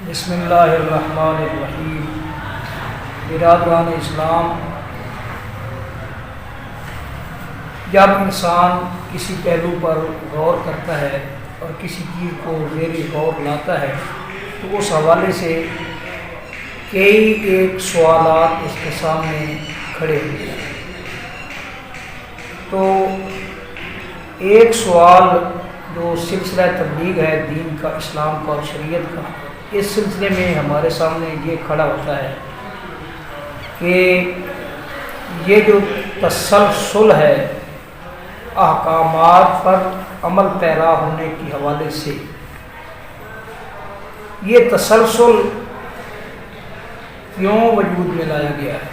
بسم اللہ الرحمن الرحیم۔ برادران اسلام، جب انسان کسی پہلو پر غور کرتا ہے اور کسی چیز کو زیر غور لاتا ہے تو اس حوالے سے کئی ایک سوالات اس کے سامنے کھڑے ہوتے ہیں۔ تو ایک سوال جو سلسلہ تبلیغ ہے دین کا، اسلام کا اور شریعت کا، اس سلسلے میں ہمارے سامنے یہ کھڑا ہوتا ہے کہ یہ جو تسلسل ہے احکامات پر عمل پیرا ہونے کے حوالے سے، یہ تسلسل کیوں وجود میں لایا گیا ہے؟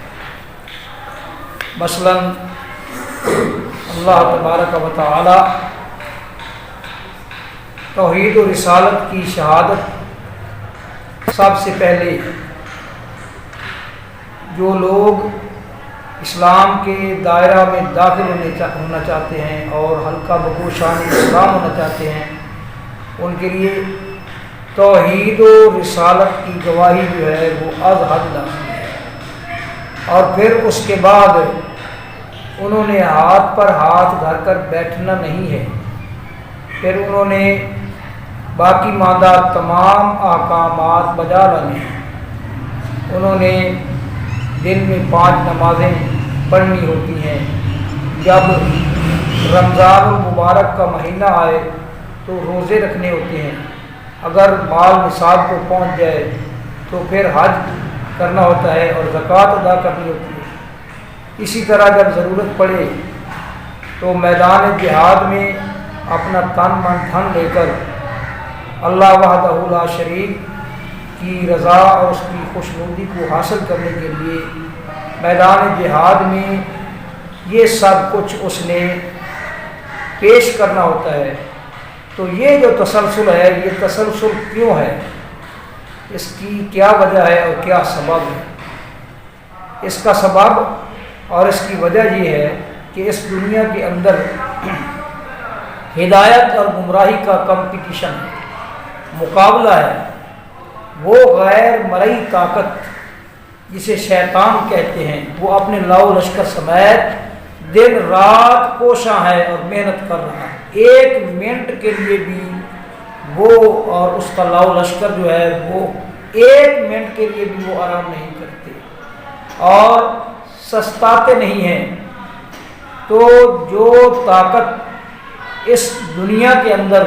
مثلا اللہ تبارک و تعالی توحید و رسالت کی شہادت سب سے پہلے جو لوگ اسلام کے دائرہ میں داخل ہونا چاہتے ہیں اور حلقہ بگوشان اسلام ہونا چاہتے ہیں، ان کے لیے توحید و رسالت کی گواہی جو ہے وہ از حد لازمی ہے۔ اور پھر اس کے بعد انہوں نے ہاتھ پر ہاتھ دھر کر بیٹھنا نہیں ہے، پھر انہوں نے باقی ماندہ تمام احکامات بجا لانے ہیں۔ انہوں نے دن میں 5 نمازیں پڑھنی ہوتی ہیں، جب رمضان المبارک کا مہینہ آئے تو روزے رکھنے ہوتے ہیں، اگر مال نصاب کو پہنچ جائے تو پھر حج کرنا ہوتا ہے اور زکوٰۃ ادا کرنی ہوتی ہے۔ اسی طرح جب ضرورت پڑے تو میدان جہاد میں اپنا تن من دھن لے کر اللہ وحدہ لا شریک کی رضا اور اس کی خوشنودی کو حاصل کرنے کے لیے میدان جہاد میں یہ سب کچھ اس نے پیش کرنا ہوتا ہے۔ تو یہ جو تسلسل ہے، یہ تسلسل کیوں ہے؟ اس کی کیا وجہ ہے اور کیا سبب ہے؟ اس کا سبب اور اس کی وجہ یہ ہے کہ اس دنیا کے اندر ہدایت اور گمراہی کا کمپٹیشن ہے، مقابلہ ہے۔ وہ غیر مرئی طاقت جسے شیطان کہتے ہیں، وہ اپنے لاؤ لشکر سمیت دن رات کوشاں ہے اور محنت کر رہا ہے۔ 1 منٹ کے لیے بھی وہ اور اس کا لاؤ لشکر جو ہے وہ 1 منٹ کے لیے بھی وہ آرام نہیں کرتے اور سستاتے نہیں ہیں۔ تو جو طاقت اس دنیا کے اندر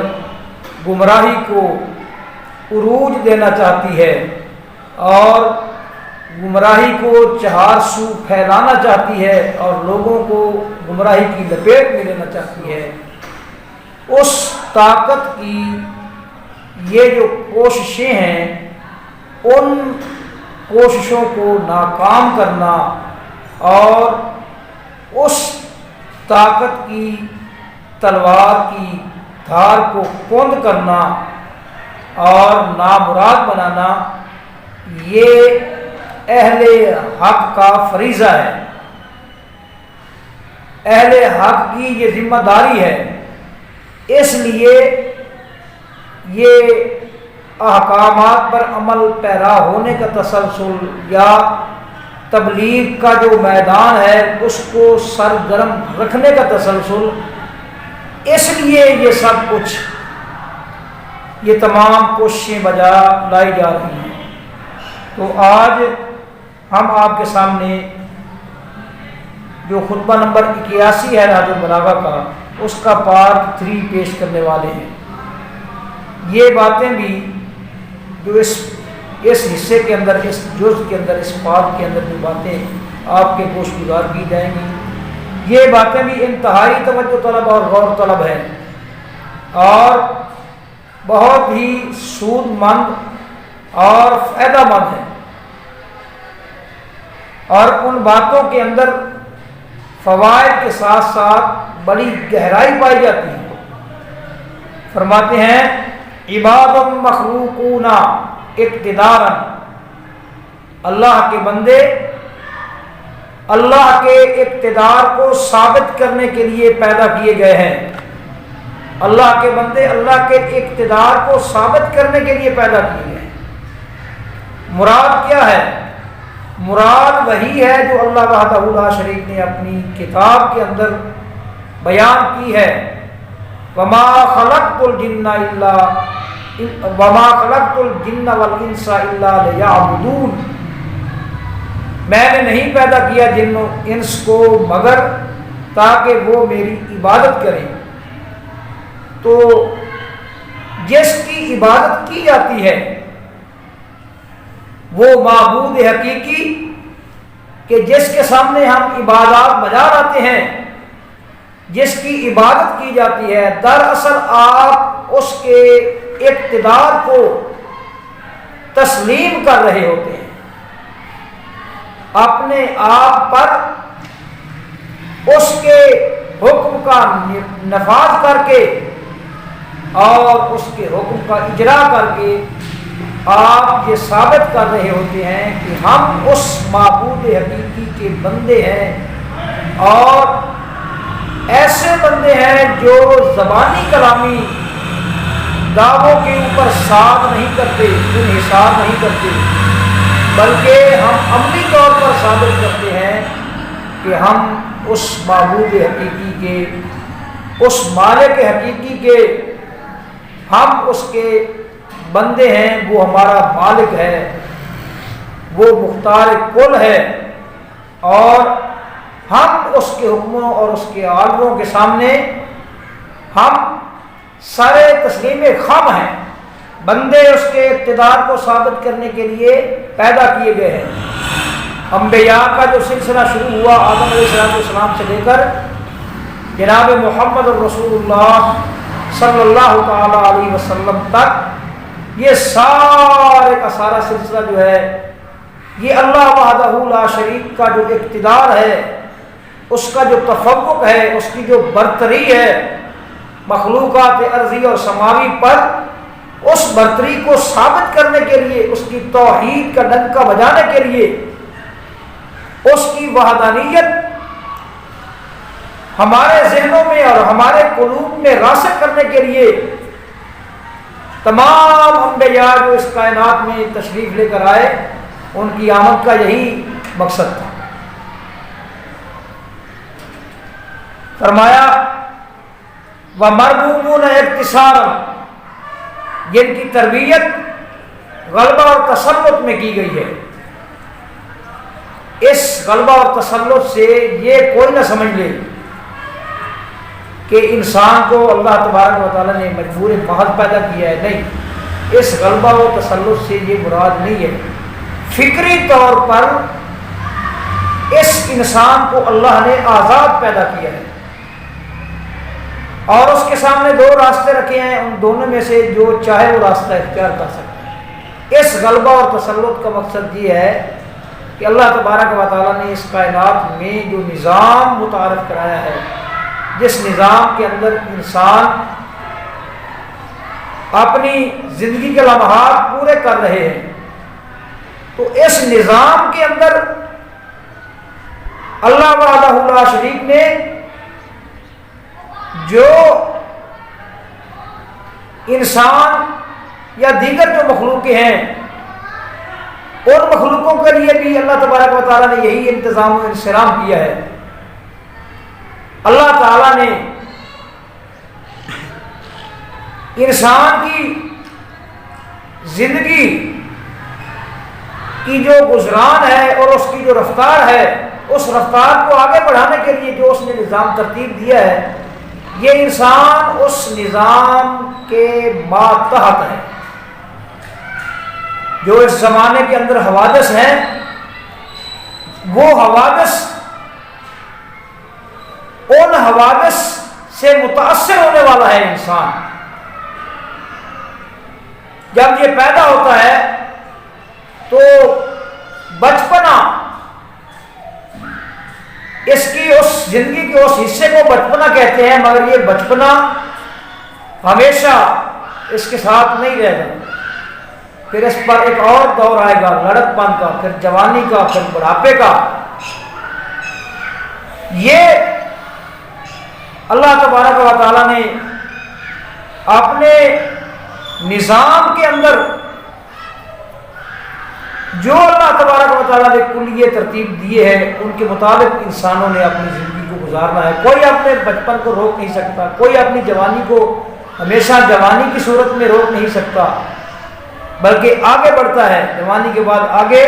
گمراہی کو عروج دینا چاہتی ہے اور گمراہی کو چہار سو پھیلانا چاہتی ہے اور لوگوں کو گمراہی کی لپیٹ میں لینا چاہتی ہے، اس طاقت کی یہ جو کوششیں ہیں، ان کوششوں کو ناکام کرنا اور اس طاقت کی تلوار کی دھار کو کند کرنا اور نامراد بنانا، یہ اہل حق کا فریضہ ہے، اہل حق کی یہ ذمہ داری ہے۔ اس لیے یہ احکامات پر عمل پیرا ہونے کا تسلسل یا تبلیغ کا جو میدان ہے اس کو سرگرم رکھنے کا تسلسل، اس لیے یہ سب کچھ، یہ تمام کوششیں بجا لائی جا رہی ہیں۔ تو آج ہم آپ کے سامنے جو خطبہ نمبر 81 ہے نہج البلاغہ کا، اس کا پارٹ 3 پیش کرنے والے ہیں۔ یہ باتیں بھی جو اس حصے کے اندر، اس جز کے اندر، اس پارٹ کے اندر جو باتیں آپ کے گوش گزار کی جائیں گی، یہ باتیں بھی انتہائی توجہ طلب اور غور طلب ہیں اور بہت ہی سود مند اور فائدہ مند ہیں، اور ان باتوں کے اندر فوائد کے ساتھ ساتھ بڑی گہرائی پائی جاتی ہے۔ فرماتے ہیں عباد مخلوقون اقتدارا، اللہ کے بندے اللہ کے اقتدار کو ثابت کرنے کے لیے پیدا کیے گئے ہیں۔ اللہ کے بندے اللہ کے اقتدار کو ثابت کرنے کے لیے پیدا کیے گئے ہیں۔ مراد کیا ہے؟ مراد وہی ہے جو اللہ وحدہ لا شریک نے اپنی کتاب کے اندر بیان کی ہے، وما خلقت الجن والانس الا لیعبدون، میں نے نہیں پیدا کیا جن و انس کو مگر تاکہ وہ میری عبادت کریں۔ تو جس کی عبادت کی جاتی ہے وہ معبود حقیقی کہ جس کے سامنے ہم عبادات بجا لاتے ہیں، جس کی عبادت کی جاتی ہے، دراصل آپ اس کے اقتدار کو تسلیم کر رہے ہوتے ہیں، اپنے آپ پر اس کے حکم کا نفاذ کر کے اور اس کے حکم کا اجرا کر کے آپ یہ ثابت کر رہے ہوتے ہیں کہ ہم اس معبود حقیقی کے بندے ہیں، اور ایسے بندے ہیں جو زبانی کلامی دعووں کے اوپر ساتھ نہیں کرتے، انحصار نہیں کرتے، بلکہ ہم عملی طور پر ثابت کرتے ہیں کہ ہم اس معبود حقیقی کے، اس مالک حقیقی کے، ہم اس کے بندے ہیں، وہ ہمارا مالک ہے، وہ مختار کل ہے، اور ہم اس کے حکموں اور اس کے آرڈروں کے سامنے ہم سارے تسلیم خم ہیں۔ بندے اس کے اقتدار کو ثابت کرنے کے لیے پیدا کیے گئے ہیں۔ انبیاء کا جو سلسلہ شروع ہوا آدم علیہ السلام سے لے کر جناب محمد رسول اللہ صلی اللہ تعالی علیہ وسلم تک، یہ سارے کا سارا سلسلہ جو ہے یہ اللہ وحدہ لا شریک کا جو اقتدار ہے، اس کا جو تفوق ہے، اس کی جو برتری ہے مخلوقات ارضی اور سماوی پر، اس برتری کو ثابت کرنے کے لیے، اس کی توحید کا ڈنکا بجانے کے لیے، اس کی وحدانیت ہمارے ذہنوں میں اور ہمارے قلوب میں راسخ کرنے کے لیے تمام انبیاء جو اس کائنات میں تشریف لے کر آئے، ان کی آمد کا یہی مقصد تھا۔ فرمایا وَمَرْغُوبُونَ اِخْتِصَارًا، جن کی تربیت غلبہ اور تسلط میں کی گئی ہے۔ اس غلبہ اور تسلط سے یہ کوئی نہ سمجھ لے کہ انسان کو اللہ تبارک و تعالیٰ نے مجبور محض پیدا کیا ہے، نہیں، اس غلبہ و تسلط سے یہ مراد نہیں ہے۔ فکری طور پر اس انسان کو اللہ نے آزاد پیدا کیا ہے، اور اس کے سامنے دو راستے رکھے ہیں، ان دونوں میں سے جو چاہے وہ راستہ اختیار کر سکتا ہے۔ اس غلبہ اور تسلط کا مقصد یہ ہے کہ اللہ تبارک و تعالیٰ نے اس کائنات میں جو نظام متعارف کرایا ہے، جس نظام کے اندر انسان اپنی زندگی کے لمحات پورے کر رہے ہیں، تو اس نظام کے اندر اللہ وحدہ لا شریک نے جو انسان یا دیگر جو مخلوقیں ہیں، ان مخلوقوں کے لیے بھی اللہ تبارک و تعالیٰ نے یہی انتظام و انصرام کیا ہے۔ اللہ تعالیٰ نے انسان کی زندگی کی جو گزران ہے اور اس کی جو رفتار ہے، اس رفتار کو آگے بڑھانے کے لیے جو اس نے نظام ترتیب دیا ہے، یہ انسان اس نظام کے ماتحت ہے۔ جو اس زمانے کے اندر حوادث ہیں، وہ حوادث ان حوادث سے متاثر ہونے والا ہے انسان۔ جب یہ پیدا ہوتا ہے تو بچپنا، اس کی اس زندگی کے اس حصے کو بچپنا کہتے ہیں، مگر یہ بچپنا ہمیشہ اس کے ساتھ نہیں رہے گا، پھر اس پر ایک اور دور آئے گا، لڑک پن کا، پھر جوانی کا، پھر بڑھاپے کا۔ یہ اللہ تبارک و تعالیٰ نے اپنے نظام کے اندر جو اللہ تبارک و تعالیٰ نے کلیہ ترتیب دیے ہیں ان کے مطابق انسانوں نے اپنی زندگی کو گزارنا ہے۔ کوئی اپنے بچپن کو روک نہیں سکتا، کوئی اپنی جوانی کو ہمیشہ جوانی کی صورت میں روک نہیں سکتا، بلکہ آگے بڑھتا ہے، جوانی کے بعد آگے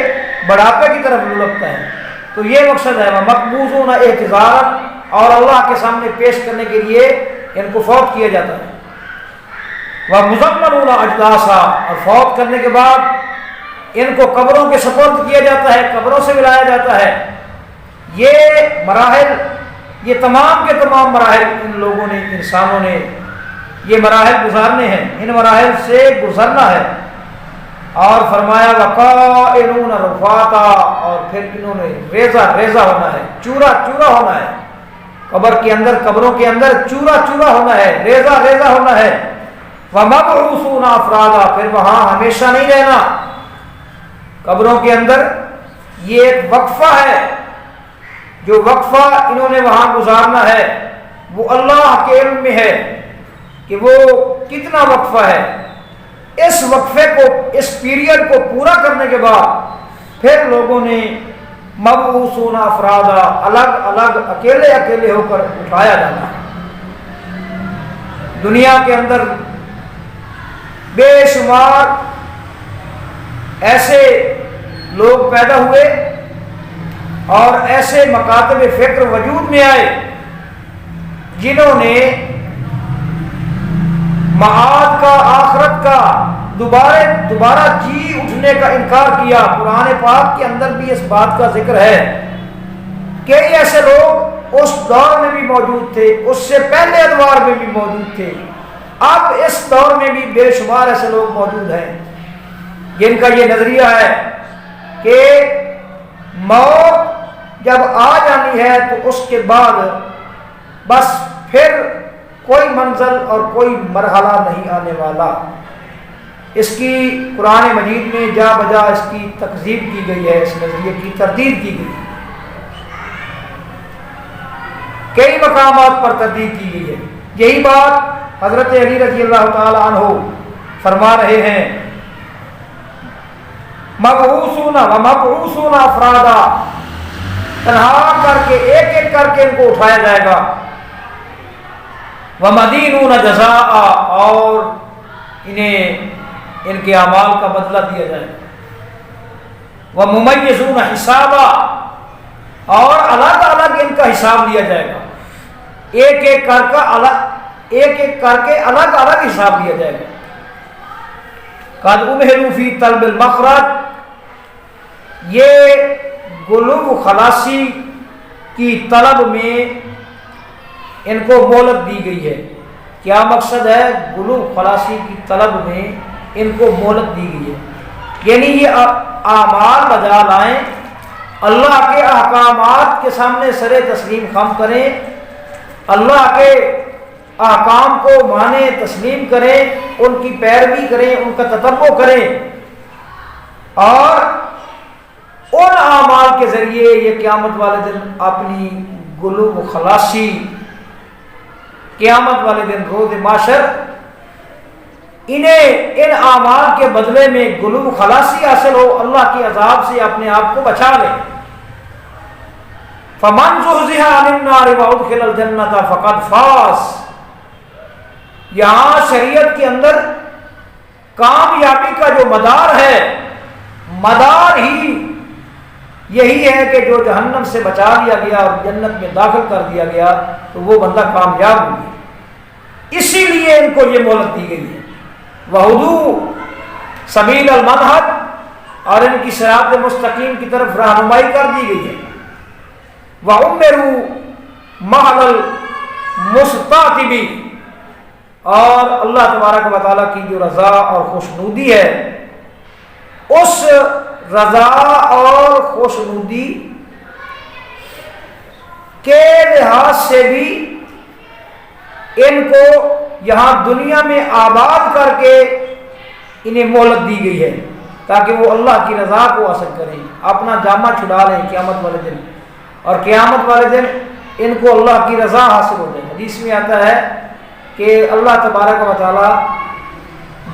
بڑھاپے کی طرف لڑکتا ہے۔ تو یہ مقصد ہے مقبوضون اعتذارا، اور اللہ کے سامنے پیش کرنے کے لیے ان کو فوت کیا جاتا ہے۔ وَمُزَمَّنُونَ اجداسا، اور فوت کرنے کے بعد ان کو قبروں کے سپرد کیا جاتا ہے، قبروں سے ملایا جاتا ہے۔ یہ مراحل، یہ تمام کے تمام مراحل ان لوگوں نے، انسانوں نے یہ مراحل گزارنے ہیں، ان مراحل سے گزرنا ہے۔ اور فرمایا وَقَائِلُونَ رُفَاتًا، اور پھر انہوں نے ریزہ ریزہ ہونا ہے، چورا چورا ہونا ہے، قبر کے اندر، قبروں کے اندر چورا چورا ہونا ہے، ریزہ ریزہ ہونا ہے۔ وَمَبْعُوثُونَ أَفْرَادًا، پھر وہاں ہمیشہ نہیں رہنا، قبروں کے اندر یہ ایک وقفہ ہے، جو وقفہ انہوں نے وہاں گزارنا ہے وہ اللہ کے علم میں ہے کہ وہ کتنا وقفہ ہے۔ اس وقفے کو، اس پیریڈ کو پورا کرنے کے بعد پھر لوگوں نے مبعوثون افرادا، الگ الگ اکیلے اکیلے ہو کر اٹھایا جانا ہے۔ دنیا کے اندر بے شمار ایسے لوگ پیدا ہوئے اور ایسے مکاتب فکر وجود میں آئے جنہوں نے معاد کا، آخرت کا، دوبارہ جی اٹھنے کا انکار کیا۔ قرآن پاک کے اندر بھی اس بات کا ذکر ہے کہ ایسے لوگ اس دور میں بھی موجود تھے، اس سے پہلے ادوار میں بھی موجود تھے، اب اس دور میں بھی بے شمار ایسے لوگ موجود ہیں جن کا یہ نظریہ ہے کہ موت جب آ جانی ہے تو اس کے بعد بس پھر کوئی منزل اور کوئی مرحلہ نہیں آنے والا۔ اس کی قرآن مجید میں جا بجا اس کی تکذیب کی گئی ہے، اس نظریے کی تردید کی گئی ہے، کئی مقامات پر تردید کی گئی ہے۔ یہی بات حضرت علی رضی اللہ تعالی عنہ فرما رہے ہیں، مبعوثون ومبعوثون افرادا، تنہا کر کے ایک ایک کر کے ان کو اٹھایا جائے گا۔ وَمَدِينُونَ جَزَاءً، اور انہیں ان کے اعمال کا بدلہ دیا جائے گا۔ وَمُمَيِّزُونَ حِسَابًا، اور الگ الگ ان کا حساب لیا جائے گا، ایک ایک کر کے الگ الگ حساب لیا جائے گا۔ قَدْ أُمِهِلُوا فِي طَلْبِ الْمَخْرَجِ، یہ غلو خلاصی کی طلب میں ان کو مہلت دی گئی ہے۔ کیا مقصد ہے؟ غلو خلاصی کی طلب میں ان کو مہلت دی گئی ہے، یعنی یہ اعمال بجا لائیں، اللہ کے احکامات کے سامنے سر تسلیم خم کریں، اللہ کے احکام کو مانیں، تسلیم کریں، ان کی پیروی کریں، ان کا تتبع کریں، اور ان اعمال کے ذریعے یہ قیامت والے دن اپنی غلو و خلاصی، قیامت والے دن روز محشر انہیں ان اعمال کے بدلے میں غلو و خلاصی حاصل ہو، اللہ کے عذاب سے اپنے آپ کو بچا لے۔ فَمَنْ زُحْزِحَ عَنِ النَّارِ وَأُدْخِلَ الْجَنَّةَ فَقَدْ فَازَ، یہاں شریعت کے اندر کامیابی کا جو مدار ہے، مدار ہی یہی ہے کہ جو جہنم سے بچا لیا گیا اور جنت میں داخل کر دیا گیا تو وہ بندہ کامیاب ہوئی، اسی لیے ان کو یہ مہلت دی گئی ہے۔ وَهُدُوا سَبِيلَ الْمَنْهَجِ، اور ان کی صراط مستقیم کی طرف رہنمائی کر دی گئی ہے۔ وَأُمِّرُوا مَعَ الْمُسْتَعْتِبِ، اور اللہ تبارک و تعالیٰ کی جو رضا اور خوشنودی ہے، اس رضا اور خوشنودی کے لحاظ سے بھی ان کو یہاں دنیا میں آباد کر کے انہیں مہلت دی گئی ہے تاکہ وہ اللہ کی رضا کو حاصل کریں، اپنا جامہ چھڑا لیں قیامت والے دن، اور قیامت والے دن ان کو اللہ کی رضا حاصل ہو جائے۔ حدیث میں آتا ہے کہ اللہ تبارک و تعالی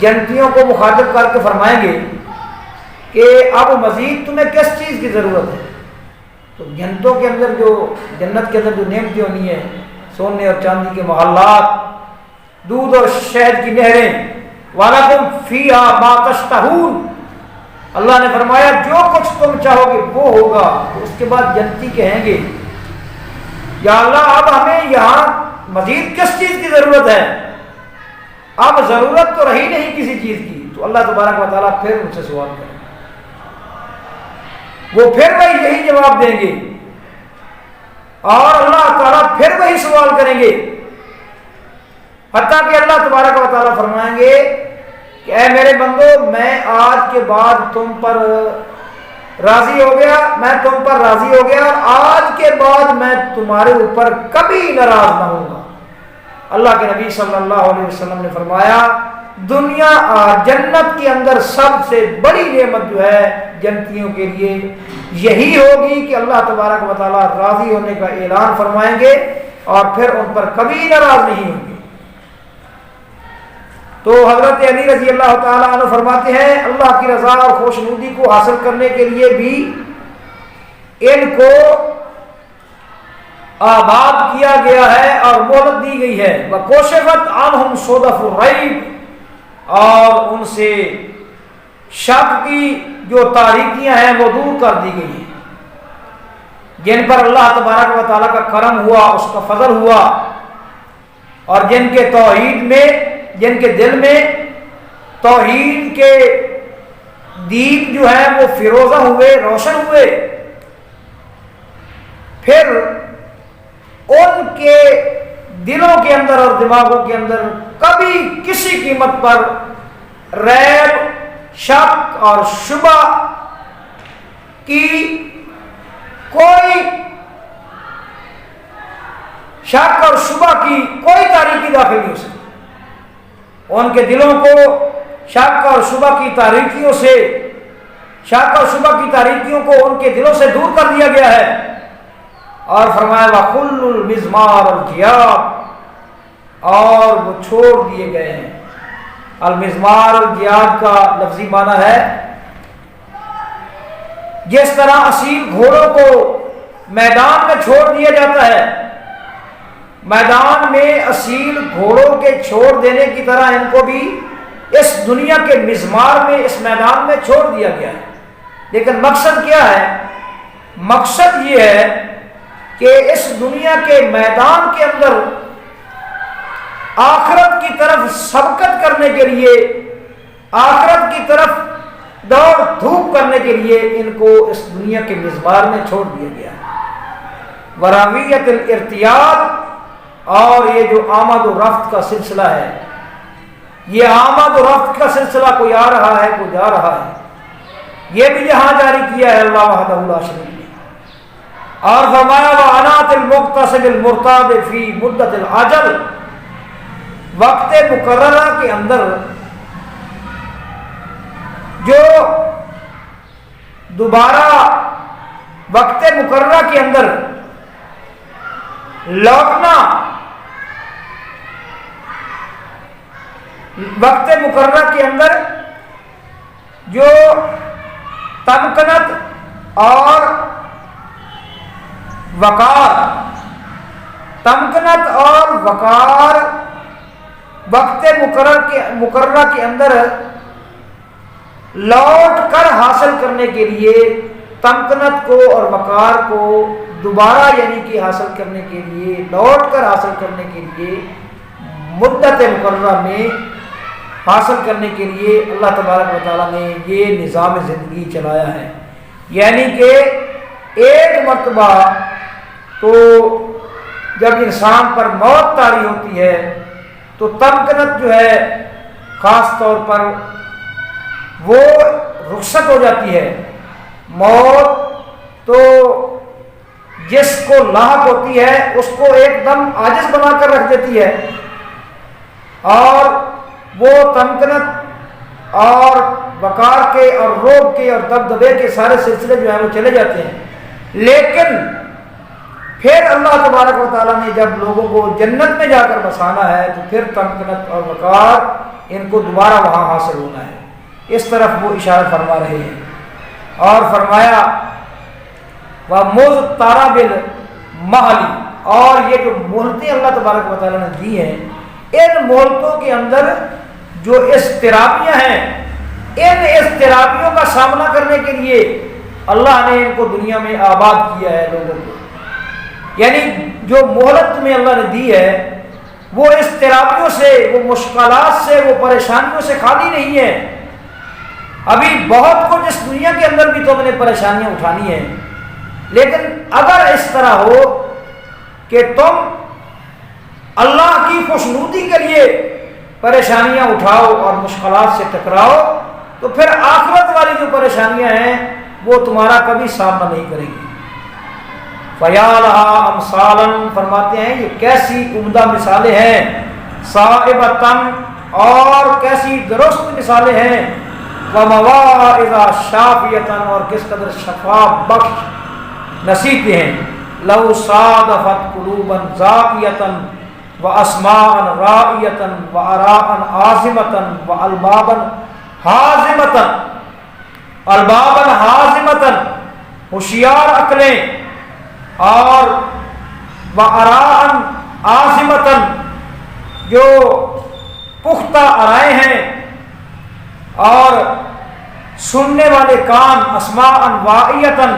جنتیوں کو مخاطب کر کے فرمائیں گے کہ کہ اب مزید تمہیں کس چیز کی ضرورت ہے؟ تو جنتوں کے اندر جو جنت کے اندر جو نعمتیں ہونی ہیں، سونے اور چاندی کے محلات، دودھ اور شہد کی نہریں، وَلَكُمْ فِيهَا مَا تَشْتَهُونَ، اللہ نے فرمایا جو کچھ تم چاہو گے وہ ہوگا۔ تو اس کے بعد جنتی کہیں گے یا اللہ اب ہمیں یہاں مزید کس چیز کی ضرورت ہے؟ اب ضرورت تو رہی نہیں کسی چیز کی۔ تو اللہ تبارک و تعالیٰ پھر ان سے سوال کریں، وہ پھر وہی یہی جواب دیں گے، اور اللہ تعالیٰ پھر وہی سوال کریں گے، حتیٰ کہ اللہ تبارک و تعالیٰ فرمائیں گے کہ اے میرے بندو میں آج کے بعد تم پر راضی ہو گیا، میں تم پر راضی ہو گیا، اور آج کے بعد میں تمہارے اوپر کبھی ناراض نہ ہوں گا۔ اللہ کے نبی صلی اللہ علیہ وسلم نے فرمایا دنیا جنت کے اندر سب سے بڑی نعمت جو ہے جنتیوں کے لیے یہی ہوگی کہ اللہ تبارک و تعالیٰ راضی ہونے کا اعلان فرمائیں گے اور پھر ان پر کبھی ناراض نہیں ہوں گے۔ تو حضرت علی رضی اللہ تعالیٰ عنہ فرماتے ہیں اللہ کی رضا اور خوشنودی کو حاصل کرنے کے لیے بھی ان کو آباد کیا گیا ہے اور مہلت دی گئی ہے۔ وَكُشِفَتْ عَنْهُمْ صُدَفُ الرَّيْبِ، اور ان سے شک کی جو تاریکیاں ہیں وہ دور کر دی گئی ہیں، جن پر اللہ تبارک و تعالیٰ کا کرم ہوا، اس کا فضل ہوا، اور جن کے توحید میں، جن کے دل میں توحید کے دیپ جو ہیں وہ فیروزہ ہوئے، روشن ہوئے، پھر ان کے دلوں کے اندر اور دماغوں کے اندر کبھی کسی قیمت پر ریب، شک اور شبہ کی کوئی شک اور شبہ کی کوئی تاریکی داخل نہیں ہو سکتی۔ ان کے دلوں کو شک اور شبہ کی تاریکیوں سے، شک اور شبہ کی تاریکیوں کو ان کے دلوں سے دور کر دیا گیا ہے، اور فرمایا وَخُلُّ الْمِزْمَارَ الْجِيَابَ، اور وہ چھوڑ دیے گئے ہیں۔ المزمار الجیاد کا لفظی معنی ہے جس طرح اصیل گھوڑوں کو میدان میں چھوڑ دیا جاتا ہے، میدان میں اصیل گھوڑوں کے چھوڑ دینے کی طرح ان کو بھی اس دنیا کے مزمار میں، اس میدان میں چھوڑ دیا گیا ہے۔ لیکن مقصد کیا ہے؟ مقصد یہ ہے کہ اس دنیا کے میدان کے اندر آخرت کی طرف سبقت کرنے کے لیے، آخرت کی طرف دوڑ دھوپ کرنے کے لیے ان کو اس دنیا کے مزمار میں چھوڑ دیا گیا ہے۔ وراویت الارتیاد، اور یہ جو آمد و رفت کا سلسلہ ہے، یہ آمد و رفت کا سلسلہ کوئی آ رہا ہے کوئی جا رہا ہے، یہ بھی یہاں جاری کیا ہے اللہ وحدہ لا شریک نے۔ اور فرمایا وَعَنَاتِ الْمُقْتَصِبِ الْمُرْتَابِ فِي مُدَّةِ الْعَجَلِ، وقت مقررہ کے اندر جو دوبارہ وقت مقررہ کے اندر لوٹنا، وقت مقررہ کے اندر جو تمکنت اور وقار، تمکنت اور وقار وقت مقررہ کے اندر لوٹ کر حاصل کرنے کے لیے، تمکنت کو اور وقار کو دوبارہ یعنی کہ حاصل کرنے کے لیے، لوٹ کر حاصل کرنے کے لیے، مدت مقررہ میں حاصل کرنے کے لیے اللہ تبارک و تعالیٰ نے یہ نظام زندگی چلایا ہے۔ یعنی کہ ایک مرتبہ تو جب انسان پر موت طاری ہوتی ہے تو تمکنت جو ہے خاص طور پر وہ رخصت ہو جاتی ہے۔ موت تو جس کو لاحق ہوتی ہے اس کو ایک دم عاجز بنا کر رکھ دیتی ہے، اور وہ تمکنت اور وقار کے اور روب کے اور دبدبے کے سارے سلسلے جو ہیں وہ چلے جاتے ہیں۔ لیکن پھر اللہ تبارک و تعالیٰ نے جب لوگوں کو جنت میں جا کر بسانا ہے تو پھر تمکنت اور وقار ان کو دوبارہ وہاں حاصل ہونا ہے۔ اس طرف وہ اشارہ فرما رہے ہیں۔ اور فرمایا وَمُضْطَرَبِ الْمَحْلِ، اور یہ جو مہلتیں اللہ تبارک و تعالیٰ نے دی ہیں، ان مہلتوں کے اندر جو اضطرابیاں ہیں، ان اضطرابیوں کا سامنا کرنے کے لیے اللہ نے ان کو دنیا میں آباد کیا ہے لوگوں کو. یعنی جو مہلت میں اللہ نے دی ہے وہ اضطرابیوں سے، وہ مشکلات سے، وہ پریشانیوں سے خالی نہیں ہے. ابھی بہت کچھ اس دنیا کے اندر بھی تم نے پریشانیاں اٹھانی ہیں، لیکن اگر اس طرح ہو کہ تم اللہ کی خوشنودی کے لیے پریشانیاں اٹھاؤ اور مشکلات سے ٹکراؤ، تو پھر آخرت والی جو پریشانیاں ہیں وہ تمہارا کبھی سامنا نہیں کریں گی. فَيَا لَهَا أَمْثَالًا، فرماتے ہیں یہ کیسی عمدہ مثالیں ہیں، صَائِبَةً، اور کیسی درست مثالیں ہیں، وَمَوَاعِظَ شَافِيَةً، اور کس قدر شفا بخش نصیحتیں ہیں. لَوْ صَادَفَتْ قُلُوبًا زَاكِيَةً وَأَسْمَاعًا رَائِيَةً وَآرَاءً عَازِمَةً وَأَلْبَابًا حازمتن، البابًا حازمتن، ہوشیار عقلیں، اور وآراءً عازمتن، جو پختہ آرائیں ہیں، اور سننے والے کان، اسماعً واعیتن،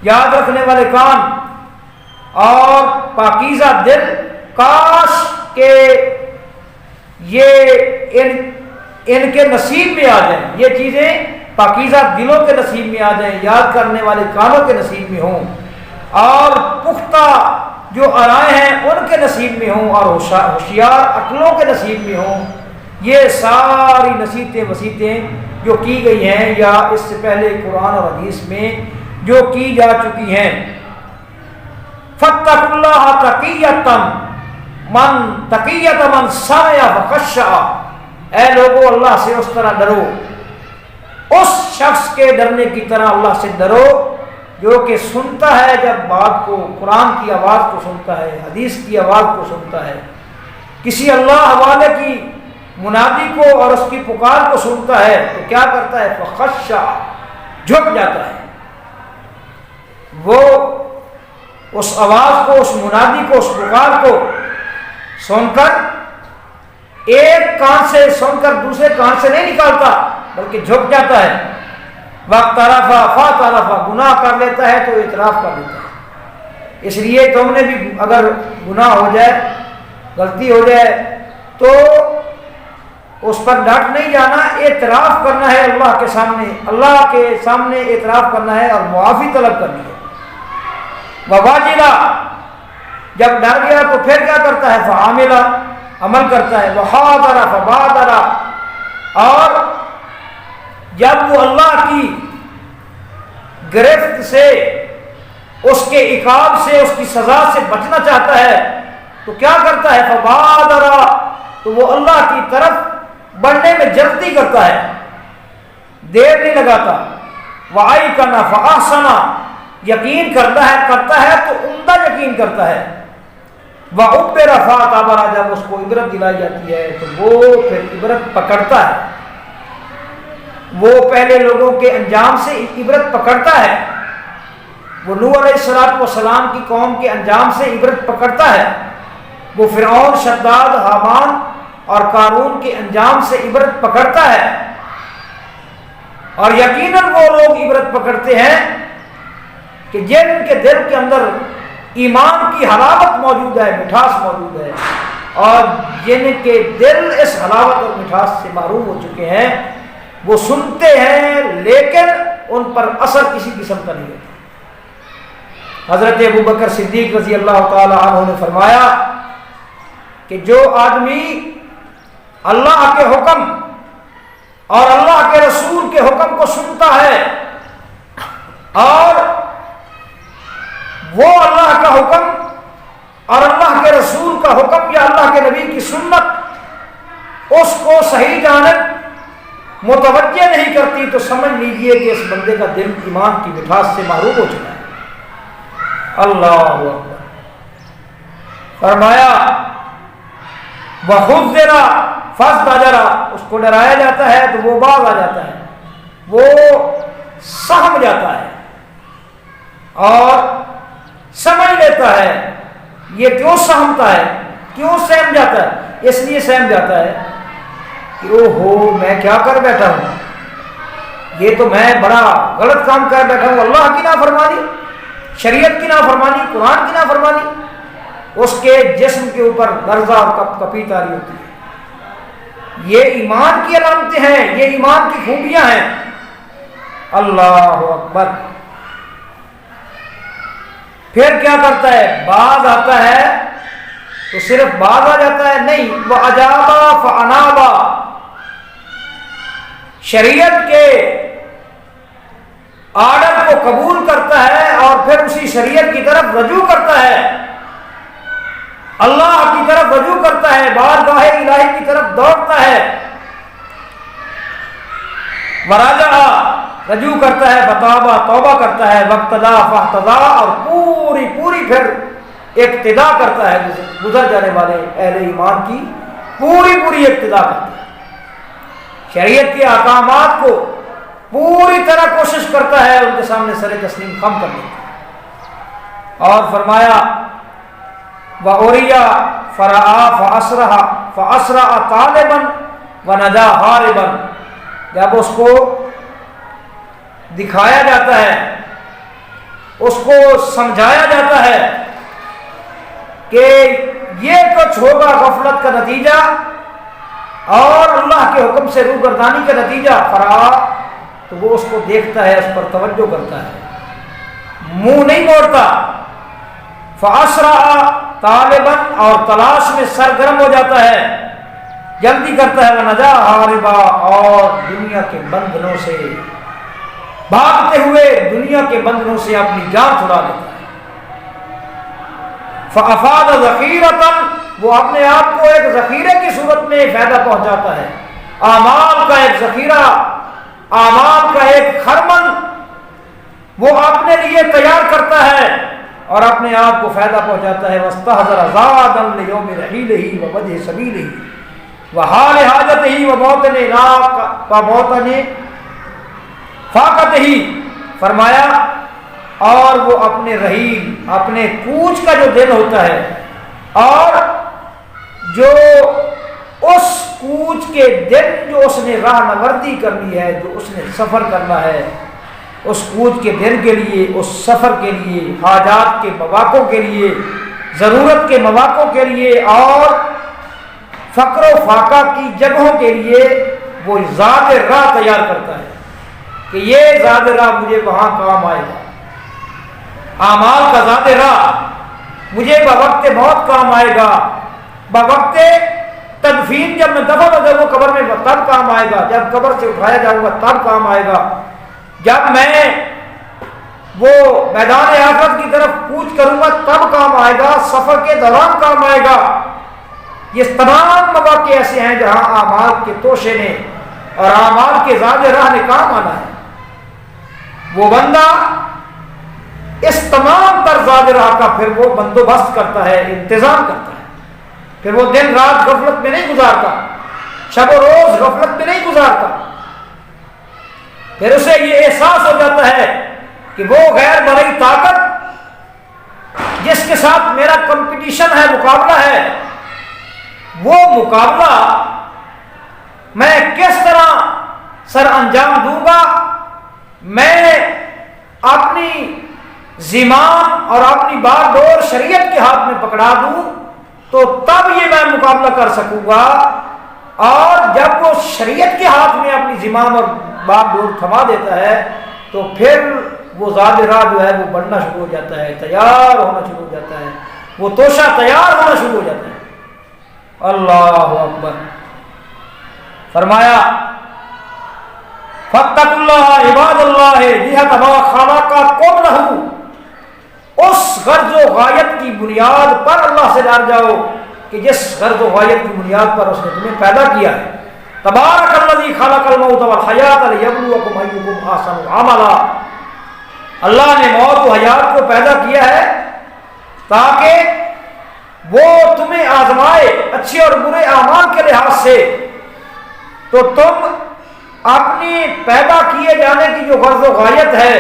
یاد رکھنے والے کان، اور پاکیزہ دل. کاش کہ یہ ان کے نصیب میں آ جائیں، یہ چیزیں پاکیزہ دلوں کے نصیب میں آ جائیں، یاد کرنے والے کانوں کے نصیب میں ہوں، اور پختہ جو آرائیں ہیں ان کے نصیب میں ہوں، اور ہوشیار عقلوں کے نصیب میں ہوں. یہ ساری نصیحتیں وصیتیں جو کی گئی ہیں یا اس سے پہلے قرآن اور حدیث میں جو کی جا چکی ہیں. فَاتَّقُوا اللَّهَ تَقِيَّةً مَنْ تَقِيَّةَ مَنْ سَمِعَ فَخَشَّعَ، اے لوگوں اللہ سے اس طرح ڈرو، اس شخص کے ڈرنے کی طرح اللہ سے ڈرو جو کہ سنتا ہے جب بات کو، قرآن کی آواز کو سنتا ہے، حدیث کی آواز کو سنتا ہے، کسی اللہ حوالے کی منادی کو اور اس کی پکار کو سنتا ہے تو کیا کرتا ہے؟ فخشع، جھک جاتا ہے. وہ اس آواز کو، اس منادی کو، اس پکار کو سن کر ایک کان سے سن کر دوسرے کان سے نہیں نکالتا بلکہ جھک جاتا ہے. وَاقْتَرَفَ فَاعْتَرَفَ، گناہ کر لیتا ہے تو اعتراف کر لیتا ہے. اس لیے تم نے بھی اگر گناہ ہو جائے، غلطی ہو جائے تو اس پر ڈٹ نہیں جانا، اعتراف کرنا ہے اللہ کے سامنے، اللہ کے سامنے اعتراف کرنا ہے اور معافی طلب کرنی ہے. وَوَاجِلَ، جب ڈر گیا تو پھر کیا کرتا ہے؟ فَعَامِلَ، عمل کرتا ہے. وَحَاضَرَ فَبَادَرَ، اور جب وہ اللہ کی گرفت سے، اس کے عقاب سے، اس کی سزا سے بچنا چاہتا ہے تو کیا کرتا ہے؟ فَبَادَرَ، تو وہ اللہ کی طرف بڑھنے میں جلدی کرتا ہے، دیر نہیں لگاتا. وَأَيْقَنَ فَأَحْسَنَ، یقین کرتا ہے تو عمدہ یقین کرتا ہے. وَأُبِّرَ فَاعْتَبَرَ، جب اس کو عبرت دلائی جاتی ہے تو وہ پھر عبرت پکڑتا ہے. وہ پہلے لوگوں کے انجام سے عبرت پکڑتا ہے، وہ نوح علیہ السلام کی قوم کے انجام سے عبرت پکڑتا ہے، وہ فرعون، شداد، حامان اور قارون کے انجام سے عبرت پکڑتا ہے. اور یقیناً وہ لوگ عبرت پکڑتے ہیں کہ جن کے دل کے اندر ایمان کی حلاوت موجود ہے، مٹھاس موجود ہے، اور جن کے دل اس حلاوت اور مٹھاس سے محروم ہو چکے ہیں وہ سنتے ہیں لیکن ان پر اثر کسی قسم کا نہیں ہوتا. حضرت ابوبکر صدیق رضی اللہ تعالی عنہ نے فرمایا کہ جو آدمی اللہ کے حکم اور اللہ کے رسول کے حکم کو سنتا ہے اور وہ اللہ کا حکم اور اللہ کے رسول کا حکم یا اللہ کے نبی کی سنت اس کو صحیح جانب متوجہ نہیں کرتی تو سمجھ لیجئے کہ اس بندے کا دل ایمان کی مٹھاس سے محروم ہو چکا ہے. اللہ اکبر. فرمایا وَخُذِّرَ فَازْدَجَرَ، اس کو ڈرایا جاتا ہے تو وہ باز آ جاتا ہے، وہ سہم سہم جاتا ہے اور سمجھ لیتا ہے یہ کیوں سہمتا ہے، کیوں سہم جاتا ہے، اس لیے سہم جاتا ہے کہ او ہو میں کیا کر بیٹھا ہوں، یہ تو میں بڑا غلط کام کر بیٹھا ہوں، اللہ کی نافرمانی، شریعت کی نافرمانی، قرآن کی نافرمانی، اس کے جسم کے اوپر لرزہ اور کپ کپی تاری ہوتی ہے۔ یہ ایمان کی علامتیں ہیں، یہ ایمان کی خوبیاں ہیں۔ اللہ اکبر۔ پھر کیا کرتا ہے، باز آتا ہے تو صرف باز آ جاتا ہے نہیں، وہ اجابا فانابا، شریعت کے آرڈر کو قبول کرتا ہے اور پھر اسی شریعت کی طرف رجوع کرتا ہے، اللہ کی طرف رجوع کرتا ہے، بارگاہ الہی کی طرف دوڑتا ہے، وراجع رجوع کرتا ہے، فتابہ توبہ کرتا ہے، وقتدا فاحتدا، اور پوری پھر اقتدا کرتا ہے، گزر جانے والے اہل ایمان کی پوری اقتدا کرتا ہے، شریعت کے احکامات کو پوری طرح کوشش کرتا ہے ان کے سامنے سر تسلیم خم کرنے کی۔ اور فرمایا وَأُرِيَ فَرَآ فَأَسْرَعَ طَالِبًا وَنَجَا هَارِبًا، جب اس کو دکھایا جاتا ہے، اس کو سمجھایا جاتا ہے کہ یہ کچھ ہوگا غفلت کا نتیجہ اور اللہ کے حکم سے روگردانی کا نتیجہ، فرآ، تو وہ اس کو دیکھتا ہے، اس پر توجہ کرتا ہے، منہ نہیں موڑتا، فَأَسْرَعَ طَالِبًا، اور تلاش میں سرگرم ہو جاتا ہے، جلدی کرتا ہے، وَنَجَا هَارِبًا، اور دنیا کے بندھنوں سے بھاگتے ہوئے دنیا کے بندھنوں سے اپنی جان چھڑا لیتا ہے۔ فَأَفَادَ ذَخِيرَةً، وہ اپنے آپ کو ایک ذخیرے کی صورت میں فائدہ پہنچاتا ہے، اعمال کا ایک ذخیرہ، اعمال کا ایک خرمن وہ اپنے لیے تیار کرتا ہے اور اپنے آپ کو فائدہ پہنچاتا ہے۔ وَاسْتَحْضَرَ زَادًا لِيَوْمِ رَحِيلِهِ وَوَجْهِ سَبِيلِهِ وَحَالِ حَاجَتِهِ وَمَوْطَنِ فَاقَتِهِ، فرمایا اور وہ اپنے رحیل، اپنے کوچ کا جو دن ہوتا ہے، اور جو اس کوچ کے دن جو اس نے راہ نوردی کرنی ہے، جو اس نے سفر کرنا ہے، اس کوچ کے دن کے لیے، اس سفر کے لیے، حاجات کے مواقع کے لیے، ضرورت کے مواقع کے لیے اور فقر و فاقہ کی جگہوں کے لیے وہ ذات راہ تیار کرتا ہے کہ یہ ذات راہ مجھے وہاں کام آئے گا، اعمال کا ذات راہ مجھے بوقت موت کام آئے گا، بوقت تدفین جب میں دفن ہو جاؤں قبر میں تب کام آئے گا، جب قبر سے اٹھایا جاؤں گا تب کام آئے گا، جب میں وہ میدان آخرت کی طرف کوچ کروں گا تب کام آئے گا، سفر کے دوران کام آئے گا۔ یہ تمام مواقع ایسے ہیں جہاں اعمال کے توشے نے اور اعمال کے ذات راہ نے کام آنا ہے۔ وہ بندہ اس تمام تر ذات راہ کا پھر وہ بندوبست کرتا ہے، انتظام کرتا ہے، پھر وہ دن رات غفلت میں نہیں گزارتا، شب و روز غفلت میں نہیں گزارتا، پھر اسے یہ احساس ہو جاتا ہے کہ وہ غیر مرئی طاقت جس کے ساتھ میرا کمپٹیشن ہے، مقابلہ ہے، وہ مقابلہ میں کس طرح سر انجام دوں گا، میں اپنی زمام اور اپنی بار ڈور شریعت کے ہاتھ میں پکڑا دوں تو تب یہ میں مقابلہ کر سکوں گا، اور جب وہ شریعت کے ہاتھ میں اپنی زمام اور بار ڈور تھما دیتا ہے تو پھر وہ ذات راہ جو ہے وہ بڑھنا شروع ہو جاتا ہے، تیار ہونا شروع ہو جاتا ہے، وہ توشہ تیار ہونا شروع ہو جاتا ہے۔ اللہ اکبر۔ فرمایا فَاتَّقُوا اللَّهَ عِبَادَ اللَّهِ جِهَتَ مَا خَلَقَكُمْ لَهُ، اس غرض و غایت کی بنیاد پر اللہ سے ڈر جاؤ کہ جس غرض و غایت کی بنیاد پر اس نے تمہیں پیدا کیا ہے۔ تبارک الذی خلق الموت والحیات لیبلوکم ایکم احسن عملا، اللہ نے موت و حیات کو پیدا کیا ہے تاکہ وہ تمہیں آزمائے اچھے اور برے اعمال کے لحاظ سے، تو تم اپنی پیدا کیے جانے کی جو غرض و غایت ہے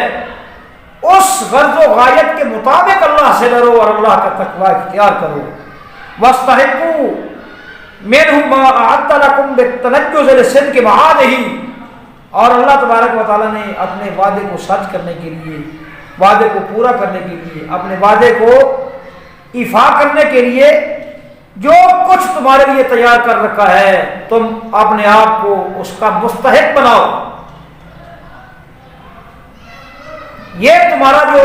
اس غرض و غایت کے مطابق اللہ سے ڈرو اور اللہ کا تقوی اختیار کرو. واستحقوا منه ما اعد لكم بالتنجز لصدق وعده. اور اللہ تبارک و تعالیٰ نے اپنے وعدے کو سچ کرنے کے لیے، وعدے کو پورا کرنے کے لیے، اپنے وعدے کو ایفا کرنے کے لیے جو کچھ تمہارے لیے تیار کر رکھا ہے تم اپنے آپ کو اس کا مستحق بناؤ. یہ تمہارا جو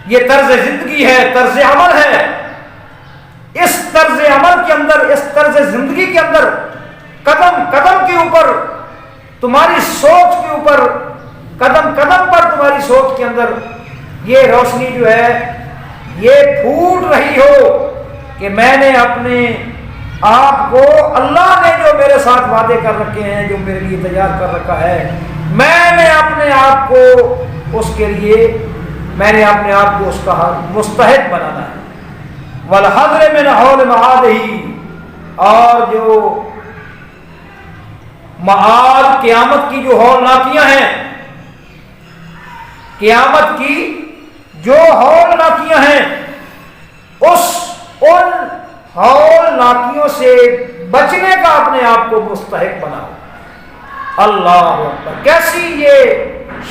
یہ طرز زندگی ہے، طرز عمل ہے، اس طرز عمل کے اندر، اس طرز زندگی کے اندر قدم قدم کے اوپر تمہاری سوچ کے اوپر، قدم قدم پر تمہاری سوچ کے اندر یہ روشنی جو ہے یہ پھوٹ رہی ہو کہ میں نے اپنے آپ کو، اللہ نے جو میرے ساتھ وعدے کر رکھے ہیں، جو میرے لیے تیار کر رکھا ہے، میں نے اپنے آپ کو اس کے لیے، میں نے اپنے آپ کو اس کا مستحق بنانا ہے. والحذر من حول معادہ. اور جو معاد قیامت کی جو ہولناکیاں ہیں، قیامت کی جو ہولناکیاں ہیں، ان ہولناکیوں سے بچنے کا اپنے آپ کو مستحق بناؤ. اللہ اکبر. کیسی یہ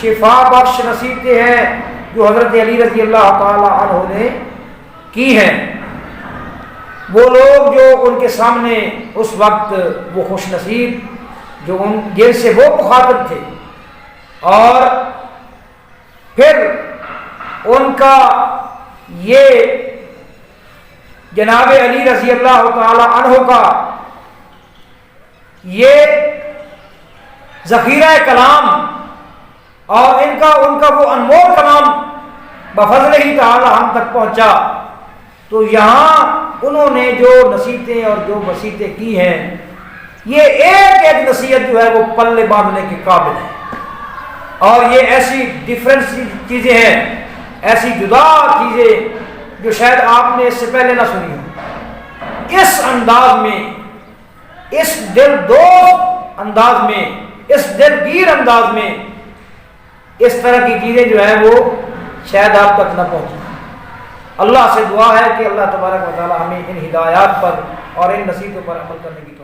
شفا بخش نصیحتیں ہیں جو حضرت علی رضی اللہ تعالی عنہ نے کی ہیں. وہ لوگ جو ان کے سامنے اس وقت وہ خوش نصیب جو جن سے وہ مخاطب تھے، اور پھر ان کا یہ جناب علی رضی اللہ تعالی عنہ کا یہ ذخیرہ کلام اور ان کا وہ انمول کلام بفضل ہی تعالی ہم تک پہنچا. تو یہاں انہوں نے جو نصیحتیں اور جو وصیتیں کی ہیں، یہ ایک ایک نصیحت جو ہے وہ پلے باندھنے کے قابل ہے. اور یہ ایسی ڈفرینس چیزیں ہیں، ایسی جدا چیزیں جو شاید آپ نے اس سے پہلے نہ سنی ہو. اس انداز میں، اس دل دوز انداز میں، اس دلگیر انداز میں اس طرح کی چیزیں جو ہیں وہ شاید آپ تک نہ پہنچیں. اللہ سے دعا ہے کہ اللہ تبارک و تعالی ہمیں ان ہدایات پر اور ان نصیحتوں پر عمل کرنے کی